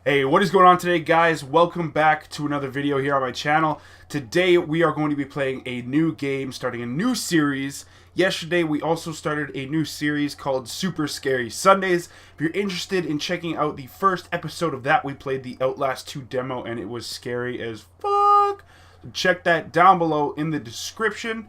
Hey, what is going on today, guys? Welcome back to another video here on my channel. Today we are going to be playing a new game, starting a new series. Yesterday we also started a new series called Super Scary Sundays. If you're interested in checking out the first episode of that, we played the Outlast 2 demo and it was scary as fuck. So check that down below in the description.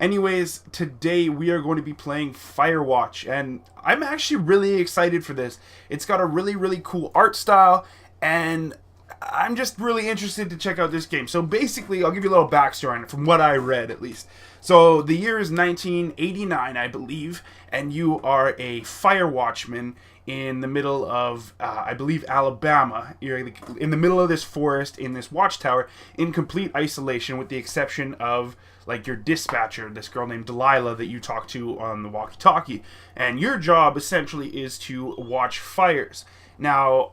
Anyways, today we are going to be playing Firewatch, and I'm actually really excited for this. It's got a really cool art style, and I'm just really interested to check out this game. So basically, I'll give you a little backstory on it, from what I read at least. So the year is 1989, I believe, and you are a fire watchman in the middle of, I believe, Alabama. You're in the middle of this forest, in this watchtower, in complete isolation, with the exception of like your dispatcher, this girl named Delilah that you talk to on the walkie-talkie. And your job essentially is to watch fires. Now,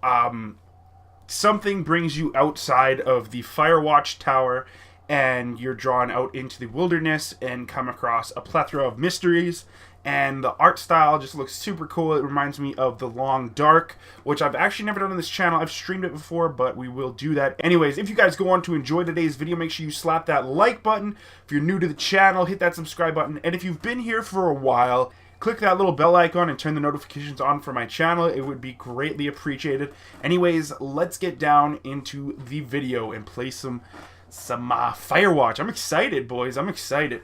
something brings you outside of the Firewatch tower, and you're drawn out into the wilderness and come across a plethora of mysteries. And the art style just looks super cool. It reminds me of The Long Dark, which I've actually never done on this channel. I've streamed it before, but we will do that. Anyways, if you guys go on to enjoy today's video, make sure you slap that like button. If you're new to the channel, hit that subscribe button. And if you've been here for a while, click that little bell icon and turn the notifications on for my channel. It would be greatly appreciated. Anyways, let's get down into the video and play some Firewatch. I'm excited, boys. I'm excited.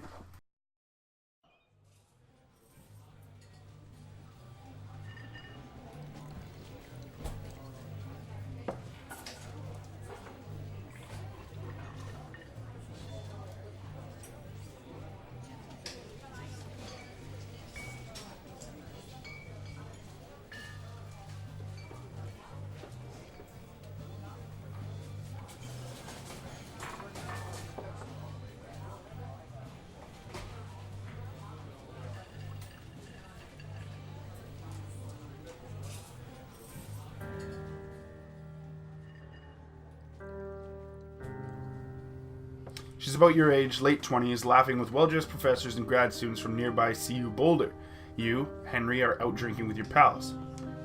She's about your age, late 20s, laughing with well-dressed professors and grad students from nearby CU Boulder. You, Henry, are out drinking with your pals.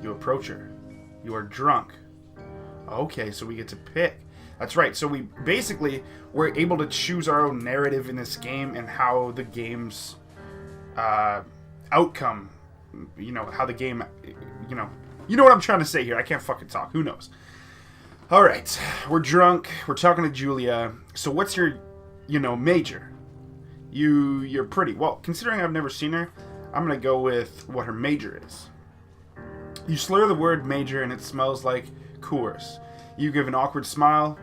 You approach her. You are drunk. Okay, so we get to pick. That's right, so we're able to choose our own narrative in this game and how the game's outcome, how the game, you know what I'm trying to say here. I can't fucking talk. Who knows? All right, we're drunk. We're talking to Julia. So what's your major? You're pretty. Well, considering I've never seen her, I'm gonna go with what her major is. You slur the word major and it smells like Coors. You give an awkward smile.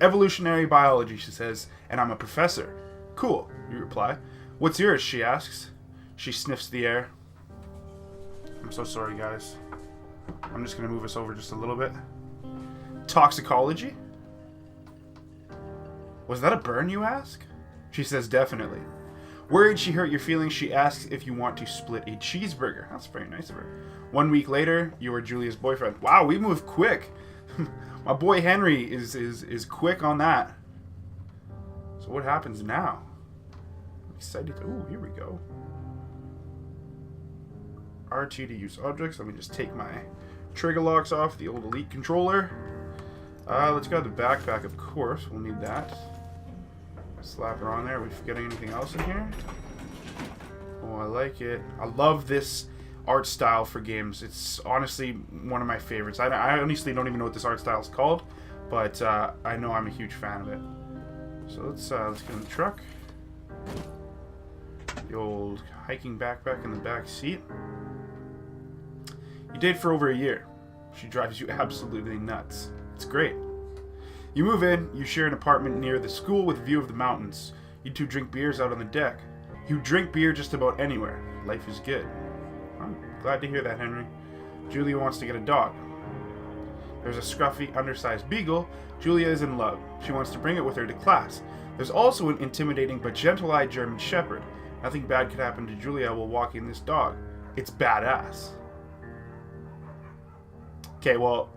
Evolutionary biology, she says, and I'm a professor. Cool, you reply. What's yours, she asks. She sniffs the air. I'm so sorry, guys. I'm just gonna move us over just a little bit. Toxicology? Was that a burn, you ask? She says definitely. Worried she hurt your feelings, she asks if you want to split a cheeseburger. That's very nice of her. 1 week later, you are Julia's boyfriend. Wow, we move quick. My boy Henry is quick on that. So what happens now? I'm excited. Ooh, here we go. RT to use objects. Let me just take my trigger locks off the old Elite controller. Let's grab the backpack, of course. We'll need that. Slap her on there. Are we forgetting anything else in here? Oh, I like it. I love this art style for games. It's honestly one of my favorites. I honestly don't even know what this art style is called, but I know I'm a huge fan of it. So let's get in the truck. The old hiking backpack in the back seat. You date for over a year. She drives you absolutely nuts. It's great. You move in, you share an apartment near the school with a view of the mountains. You two drink beers out on the deck. You drink beer just about anywhere. Life is good. I'm glad to hear that, Henry. Julia wants to get a dog. There's a scruffy, undersized beagle. Julia is in love. She wants to bring it with her to class. There's also an intimidating but gentle-eyed German shepherd. Nothing bad could happen to Julia while walking this dog. It's badass. Okay, well,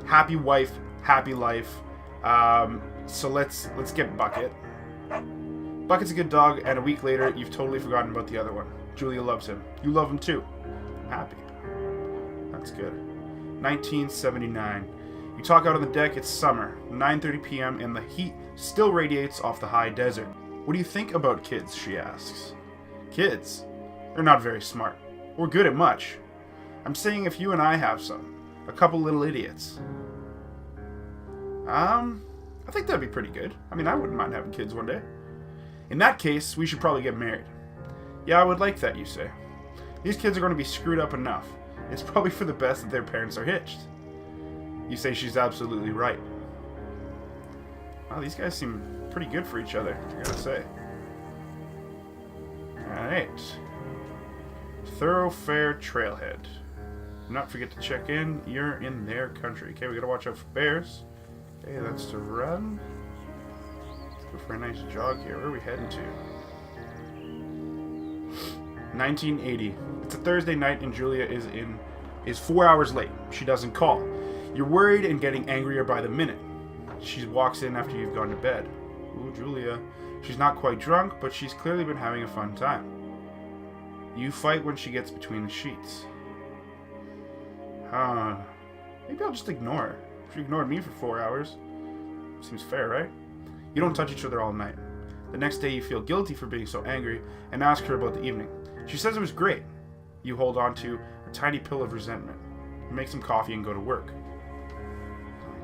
happy wife, happy life. So let's get Bucket. Bucket's a good dog, and a week later, you've totally forgotten about the other one. Julia loves him. You love him too. I'm happy. That's good. 1979. You talk out on the deck. It's summer, 9:30 p.m., and the heat still radiates off the high desert. What do you think about kids, she asks. Kids? They're not very smart, or good at much. I'm saying if you and I have some. A couple little idiots. I think that'd be pretty good. I mean, I wouldn't mind having kids one day. In that case, we should probably get married. Yeah, I would like that, you say. These kids are going to be screwed up enough. It's probably for the best that their parents are hitched. You say she's absolutely right. Wow, these guys seem pretty good for each other, I gotta say. Alright. Thoroughfare Trailhead. Do not forget to check in. You're in their country. Okay, we gotta watch out for bears. Okay, that's to run. Let's go for a nice jog here. Where are we heading to? 1980. It's a Thursday night and Julia is 4 hours late. She doesn't call. You're worried and getting angrier by the minute. She walks in after you've gone to bed. Ooh, Julia. She's not quite drunk, but she's clearly been having a fun time. You fight when she gets between the sheets. Maybe I'll just ignore her. She ignored me for 4 hours. Seems fair, right? You don't touch each other all night. The next day you feel guilty for being so angry and ask her about the evening. She says it was great. You hold on to a tiny pill of resentment. You make some coffee and go to work.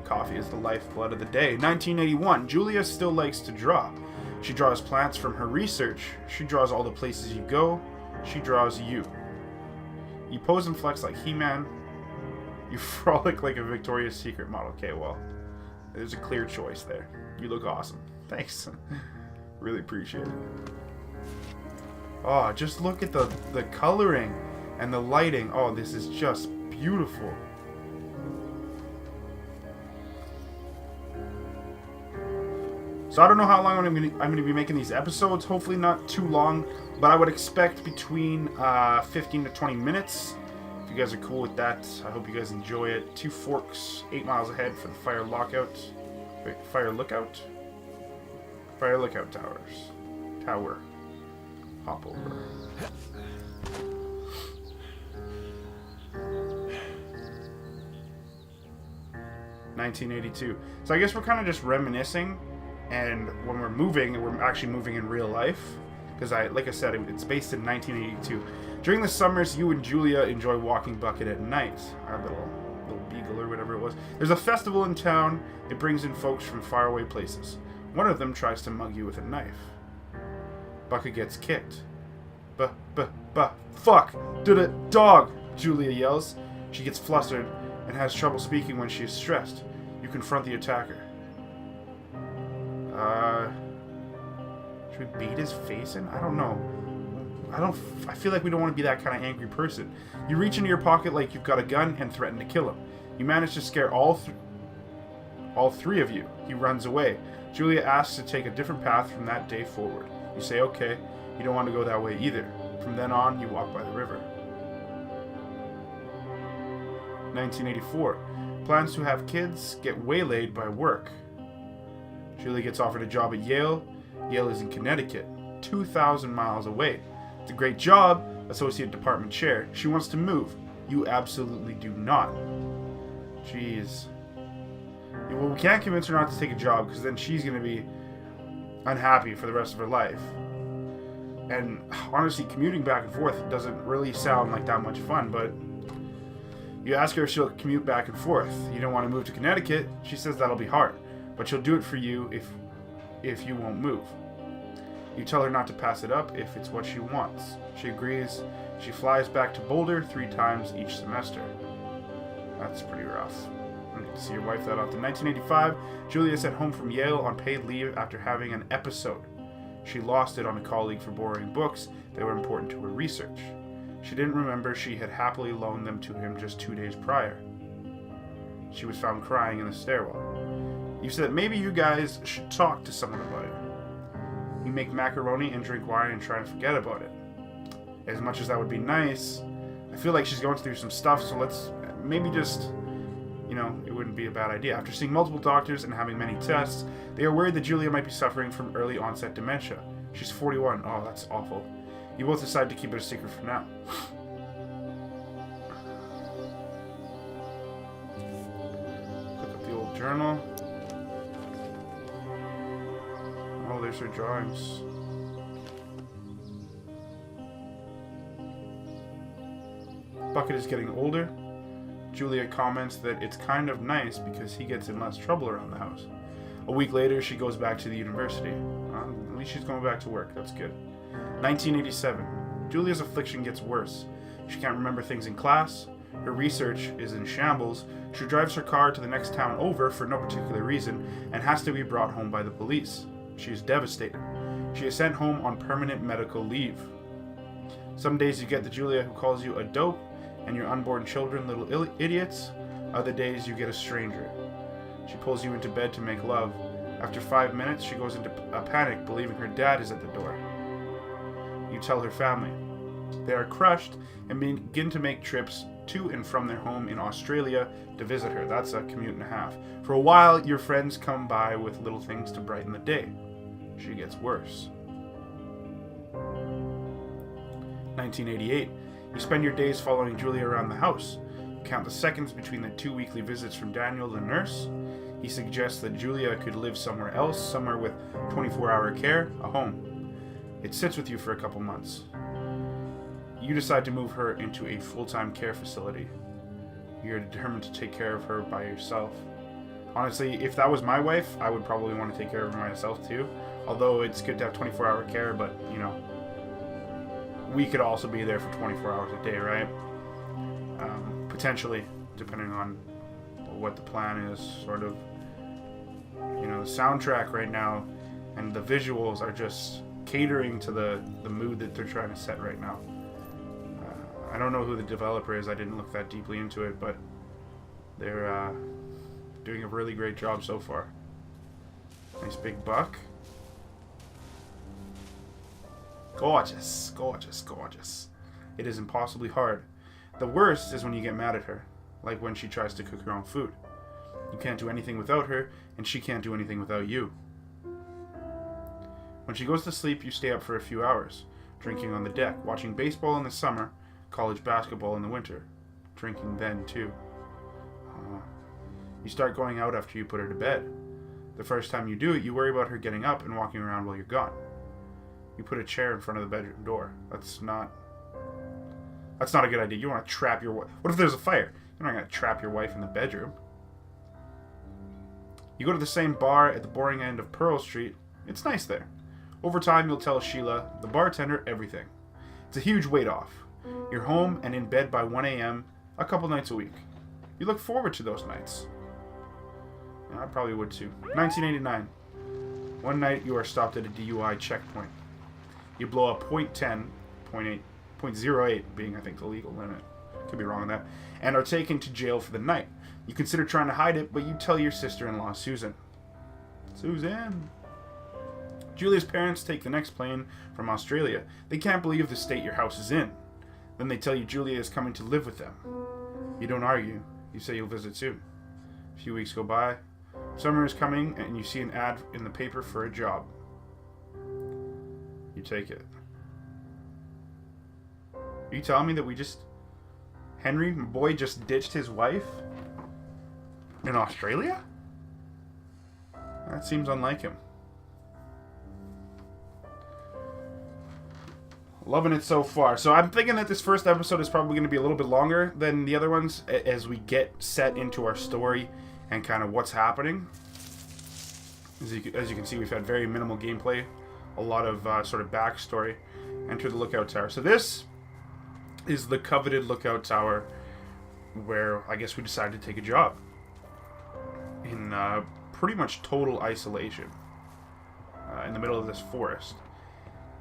Coffee is the lifeblood of the day. 1981. Julia still likes to draw. She draws plants from her research. She draws all the places you go. She draws you. You pose and flex like He-Man. You frolic like a Victoria's Secret model. Okay, well, there's a clear choice there. You look awesome. Thanks. Really appreciate it. Oh, just look at the coloring and the lighting. Oh, this is just beautiful. So I don't know how long I'm going to be making these episodes. Hopefully not too long, but I would expect between 15 to 20 minutes. If you guys are cool with that, I hope you guys enjoy it. 2 Forks, 8 miles ahead for the Fire Lookout Towers. Tower. Hop over. (1982). So I guess we're kind of just reminiscing, and when we're moving, we're actually moving in real life. Because like I said, it's based in 1982. During the summers, you and Julia enjoy walking Bucket at night. Our little beagle or whatever it was. There's a festival in town. It brings in folks from faraway places. One of them tries to mug you with a knife. Bucket gets kicked. Fuck! Did it, dog! Julia yells. She gets flustered and has trouble speaking when she is stressed. You confront the attacker. Should we beat his face in? I don't know. I feel like we don't want to be that kind of angry person. You reach into your pocket like you've got a gun and threaten to kill him. You manage to scare all three of you. He runs away. Julia asks to take a different path from that day forward. You say okay. You don't want to go that way either. From then on, you walk by the river. 1984. Plans to have kids get waylaid by work. Julia gets offered a job at Yale. Yale is in Connecticut, 2,000 miles away. It's a great job, associate department chair. She wants to move. You absolutely do not. Jeez. Yeah, well, we can't convince her not to take a job because then she's going to be unhappy for the rest of her life. And honestly, commuting back and forth doesn't really sound like that much fun, but you ask her if she'll commute back and forth. You don't want to move to Connecticut. She says that'll be hard, but she'll do it for you if you won't move. You tell her not to pass it up if it's what she wants. She agrees. She flies back to Boulder 3 times each semester. That's pretty rough. You get to see your wife that often. 1985, Julia sent home from Yale on paid leave after having an episode. She lost it on a colleague for borrowing books that were important to her research. She didn't remember she had happily loaned them to him just 2 days prior. She was found crying in the stairwell. You said maybe you guys should talk to someone about it. You make macaroni and drink wine and try and forget about it. As much as that would be nice, I feel like she's going through some stuff, so let's maybe just, it wouldn't be a bad idea. After seeing multiple doctors and having many tests, they are worried that Julia might be suffering from early onset dementia. She's 41. Oh, that's awful. You both decide to keep it a secret for now. Pick up the journal. Oh, there's her drawings. Bucket is getting older. Julia comments that it's kind of nice because he gets in less trouble around the house. A week later, she goes back to the university. At least she's going back to work. That's good. 1987. Julia's affliction gets worse. She can't remember things in class. Her research is in shambles. She drives her car to the next town over for no particular reason and has to be brought home by the police. She is devastated. She is sent home on permanent medical leave. Some days you get the Julia who calls you a dope and your unborn children little idiots. Other days you get a stranger. She pulls you into bed to make love. After 5 minutes, she goes into a panic, believing her dad is at the door. You tell her family. They are crushed and begin to make trips to and from their home in Australia to visit her. That's a commute and a half. For a while, your friends come by with little things to brighten the day. She gets worse. 1988. You spend your days following Julia around the house. You count the seconds between the 2 weekly visits from Daniel, the nurse. He suggests that Julia could live somewhere else, somewhere with 24-hour care, a home. It sits with you for a couple months. You decide to move her into a full-time care facility. You're determined to take care of her by yourself. Honestly, if that was my wife, I would probably want to take care of her myself too. Although it's good to have 24-hour care, but, you know, we could also be there for 24 hours a day, right? Potentially, depending on what the plan is, sort of. You know, the soundtrack right now and the visuals are just catering to the mood that they're trying to set right now. I don't know who the developer is. I didn't look that deeply into it, but they're doing a really great job so far. Nice big buck. Gorgeous, gorgeous, gorgeous. It is impossibly hard. The worst is when you get mad at her, like when she tries to cook her own food. You can't do anything without her, and she can't do anything without you. When she goes to sleep, you stay up for a few hours, drinking on the deck, watching baseball in the summer, college basketball in the winter, drinking then too. You start going out after you put her to bed. The first time you do it, you worry about her getting up and walking around while you're gone. You put a chair in front of the bedroom door. That's not a good idea. You want to trap your wife. What if there's a fire? You're not going to trap your wife in the bedroom. You go to the same bar at the boring end of Pearl Street. It's nice there. Over time, you'll tell Sheila, the bartender, everything. It's a huge weight off. You're home and in bed by 1 a.m. a couple nights a week. You look forward to those nights. Yeah, I probably would too. 1989. One night you are stopped at a DUI checkpoint. You blow up .10, .08 being, I think, the legal limit. Could be wrong on that. And are taken to jail for the night. You consider trying to hide it, but you tell your sister-in-law, Susan. Susan! Julia's parents take the next plane from Australia. They can't believe the state your house is in. Then they tell you Julia is coming to live with them. You don't argue. You say you'll visit soon. A few weeks go by. Summer is coming, and you see an ad in the paper for a job. You take it. Are you telling me that Henry, my boy, just ditched his wife in Australia? That seems unlike him. Loving it so far. So I'm thinking that this first episode is probably going to be a little bit longer than the other ones as we get set into our story and kind of what's happening. As you can see, we've had very minimal gameplay, a lot of sort of backstory. Enter the lookout tower. So this is the coveted lookout tower where I guess we decided to take a job in pretty much total isolation in the middle of this forest.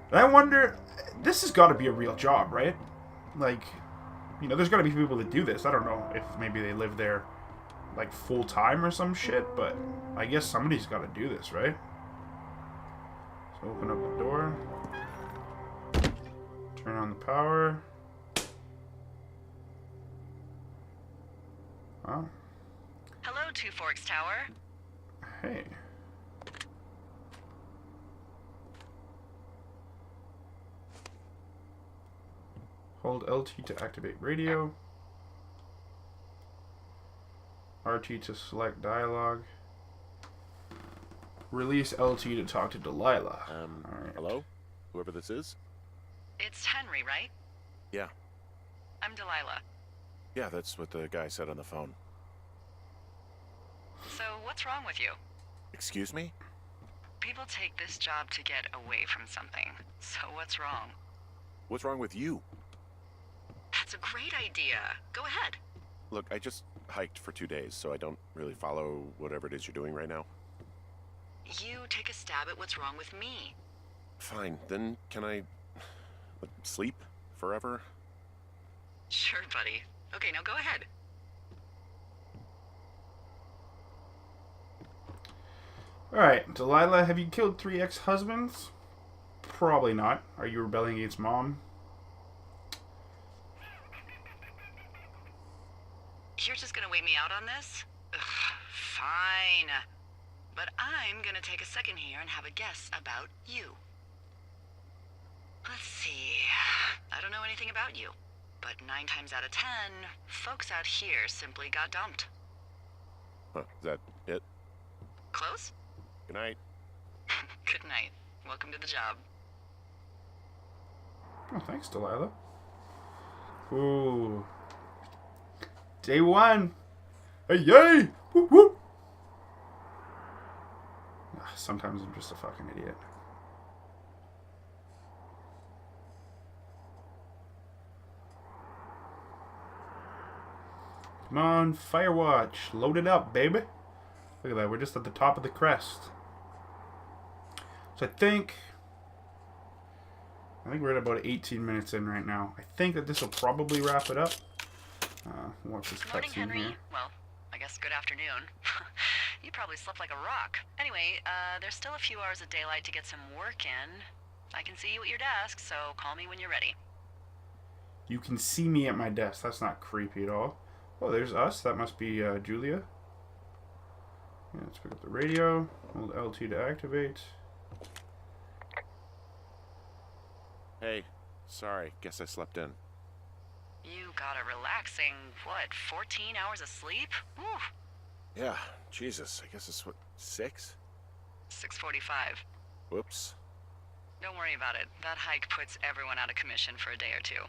And I wonder, this has got to be a real job, right? Like, you know, there's got to be people that do this. I don't know if maybe they live there, like, full-time or some shit, but I guess somebody's got to do this, right? So open up the door. Turn on the power. Oh. Hello, Two Forks Tower. Hey. Hold LT to activate radio. RT to select dialogue. Release LT to talk to Delilah. Alright. Hello? Whoever this is? It's Henry, right? Yeah. I'm Delilah. Yeah, that's what the guy said on the phone. So, what's wrong with you? Excuse me? People take this job to get away from something. So, what's wrong? What's wrong with you? That's a great idea. Go ahead. Look, I just hiked for 2 days, so I don't really follow whatever it is you're doing right now. You take a stab at what's wrong with me. Fine, then can I sleep forever? Sure, buddy. Okay, now go ahead. Alright, Delilah, have you killed 3 ex-husbands? Probably not. Are you rebelling against Mom? You're just gonna wait me out on this? Ugh, fine. But I'm gonna take a second here and have a guess about you. Let's see. I don't know anything about you, but 9 times out of 10, folks out here simply got dumped. Huh, is that it? Close? Good night. Good night. Welcome to the job. Oh, thanks, Delilah. Ooh. Day 1. Hey, yay! Woo, woo. Sometimes I'm just a fucking idiot. Come on, Firewatch. Load it up, baby. Look at that. We're just at the top of the crest. So I think we're at about 18 minutes in right now. I think that this will probably wrap it up. Watch this Morning, cutscene Henry. here. Well, I guess good afternoon. You probably slept like a rock. Anyway, there's still a few hours of daylight to get some work in. I can see you at your desk, so call me when you're ready. You can see me at my desk. That's not creepy at all. Oh, there's us. That must be Julia. Yeah, let's pick up the radio. Hold LT to activate. Hey, sorry, guess I slept in. You got a relaxing, 14 hours of sleep? Whew. Yeah, Jesus, I guess it's what, 6? 6:45. Whoops. Don't worry about it. That hike puts everyone out of commission for a day or two.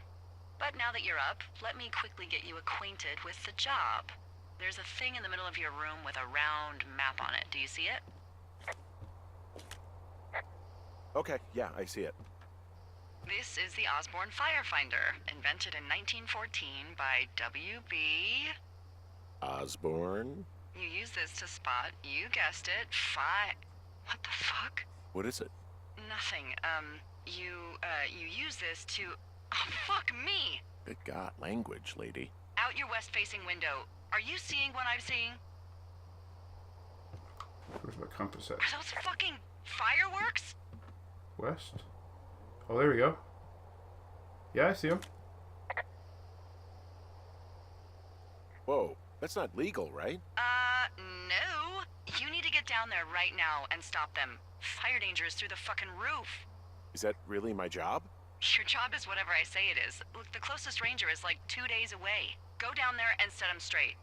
But now that you're up, let me quickly get you acquainted with the job. There's a thing in the middle of your room with a round map on it. Do you see it? Okay, yeah, I see it. This is the Osborne Firefinder, invented in 1914 by W.B. Osborne? You use this to spot, you guessed it, What the fuck? What is it? Nothing. You use this to... Oh, fuck me! Good God, language, lady. Out your west-facing window. Are you seeing what I'm seeing? Where's my compass at? Are those fucking fireworks? West? Oh, there we go. Yeah, I see him. Whoa, that's not legal, right? No. You need to get down there right now and stop them. Fire danger is through the fucking roof. Is that really my job? Your job is whatever I say it is. Look, the closest ranger is like 2 days away. Go down there and set him straight.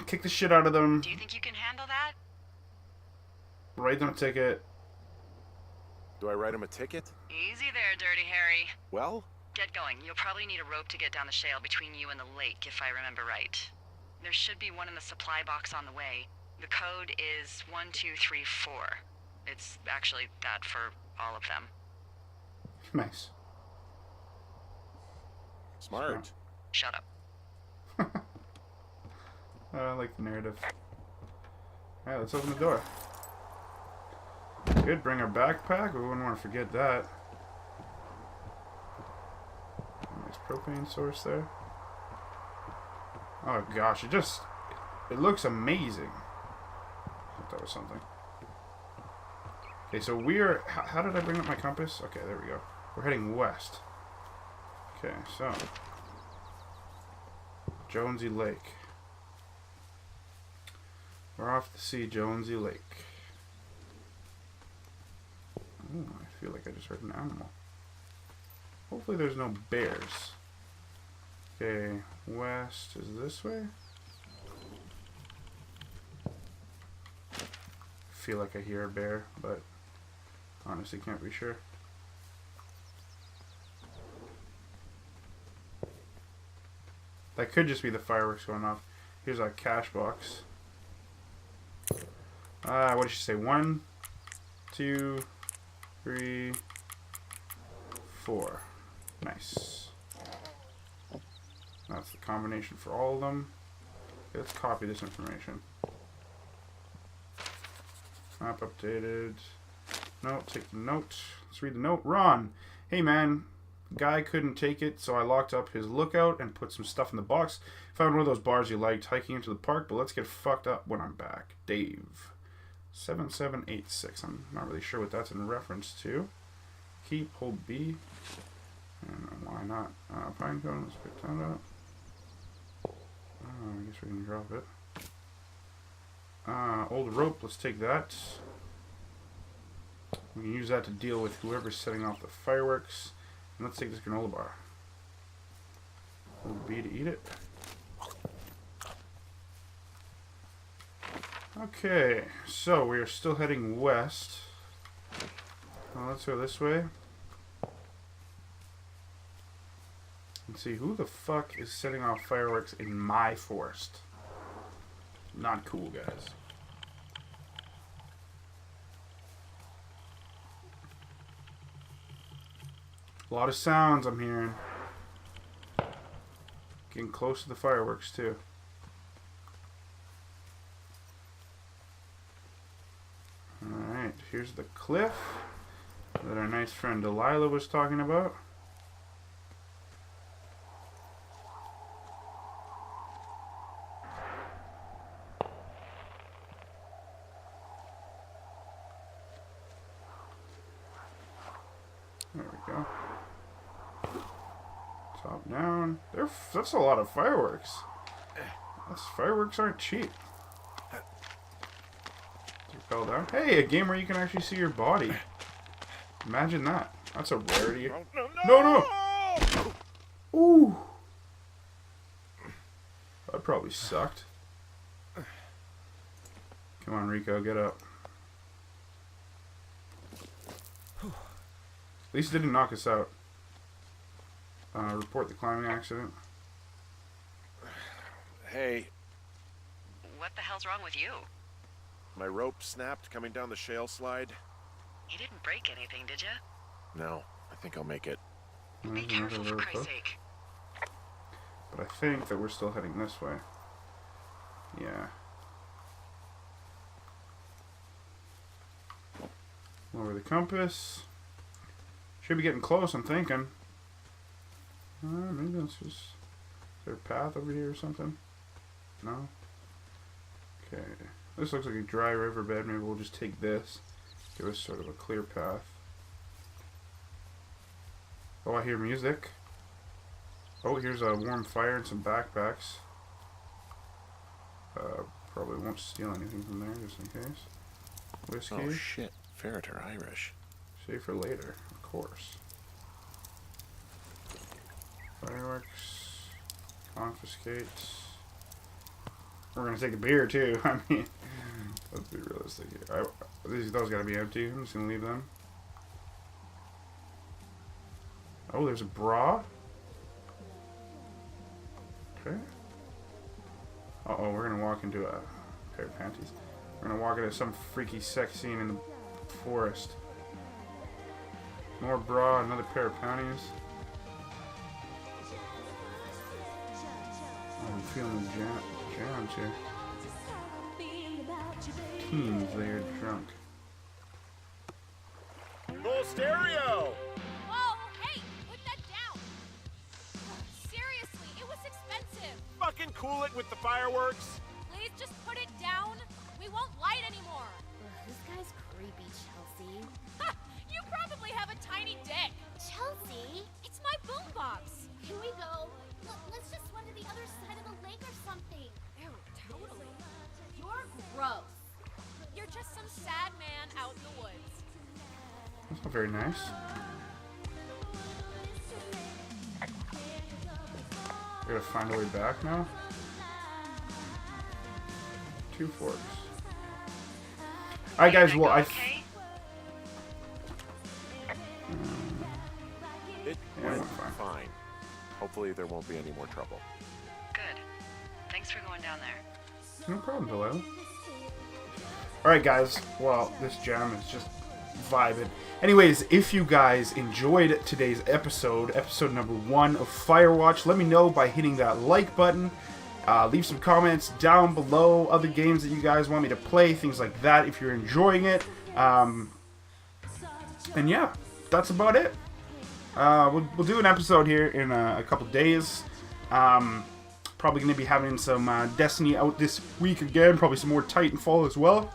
Kick the shit out of them. Do you think you can handle that? Write them a ticket. Do I write him a ticket? Easy there, Dirty Harry. Well? Get going. You'll probably need a rope to get down the shale between you and the lake, if I remember right. There should be one in the supply box on the way. The code is 1234. It's actually that for all of them. Nice. Smart. Shut up. I like the narrative. Alright, let's open the door. Good, bring our backpack. We wouldn't want to forget that. Nice propane source there. Oh gosh, it looks amazing. I thought that was something. Okay, so we're... How did I bring up my compass? Okay, there we go. We're heading west. Okay, so... Jonesy Lake. We're off to see Jonesy Lake. Ooh, I feel like I just heard an animal. Hopefully there's no bears. Okay, west is this way. Feel like I hear a bear, but honestly can't be sure. That could just be the fireworks going off. Here's our cash box. What did she say? 1, 2, 3, 4. Nice. That's the combination for all of them. Okay, let's copy this information. Map updated. No, take the note. Let's read the note. Ron, hey man, guy couldn't take it, so I locked up his lookout and put some stuff in the box. Found one of those bars you liked, hiking into the park, but let's get fucked up when I'm back. Dave. 7786. I'm not really sure what that's in reference to. Keep, hold B. And why not? Pine cone, let's pick that up. I guess we can drop it. Old rope, let's take that. We can use that to deal with whoever's setting off the fireworks. And let's take this granola bar. Hold B to eat it. Okay, so we are still heading west. Well, let's go this way. Let's see, who the fuck is setting off fireworks in my forest? Not cool, guys. A lot of sounds I'm hearing. Getting close to the fireworks, too. Alright, here's the cliff that our nice friend Delilah was talking about. There we go. Top down. That's a lot of fireworks. Those fireworks aren't cheap. Fell down. Hey, a game where you can actually see your body. Imagine that. That's a rarity. No! Ooh. That probably sucked. Come on, Rico, get up. At least it didn't knock us out. Report the climbing accident. Hey, What the hell's wrong with you? my rope snapped coming down the shale slide. You didn't break anything, did you? No, I think I'll make it. Be careful, for Christ's sake. But I think that we're still heading this way. Yeah. Lower the compass. Should be getting close, I'm thinking. Maybe that's just... Is there a path over here or something? No? Okay. This looks like a dry riverbed. Maybe we'll just take this. Give us sort of a clear path. Oh, I hear music. Oh, here's a warm fire and some backpacks. Probably won't steal anything from there, just in case. Whiskey. Oh shit, ferret are Irish. Save for later, of course. Fireworks. Confiscate. We're gonna take a beer too. I mean, let's be realistic here. Those gotta be empty. I'm just gonna leave them. Oh, there's a bra. Okay. Uh-oh, we're gonna walk into a pair of panties. We're gonna walk into some freaky sex scene in the forest. More bra, another pair of panties. Oh, I'm feeling jams here. Teens, they are drunk. Full stereo! Whoa, hey, put that down. Seriously, it was expensive. Fucking cool it with the fireworks! Please just put it down. We won't light anymore. This guy's creepy, Chelsea. Ha! You probably have a tiny dick. Chelsea? It's my boombox. Can we go? Let's just run to the other side of the lake or something. Ew, totally. You're gross. You're just some sad man out in the woods. That's not very nice. gotta find a way back now. 2 forks. Alright guys, well Okay. It Yeah, went went fine. fine. Hopefully there won't be any more trouble. Good. Thanks for going down there. No problem, Delilah. Alright guys, well, this jam is just vibing. Anyways, if you guys enjoyed today's episode number 1 of Firewatch, let me know by hitting that like button. Leave some comments down below, other games that you guys want me to play, things like that, if you're enjoying it. And yeah, that's about it. We'll do an episode here in a couple days. Probably going to be having some Destiny out this week again, probably some more Titanfall as well.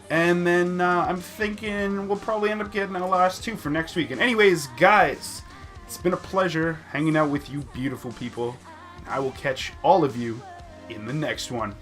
And then I'm thinking we'll probably end up getting our last 2 for next week. And anyways, guys, it's been a pleasure hanging out with you beautiful people. I will catch all of you in the next one.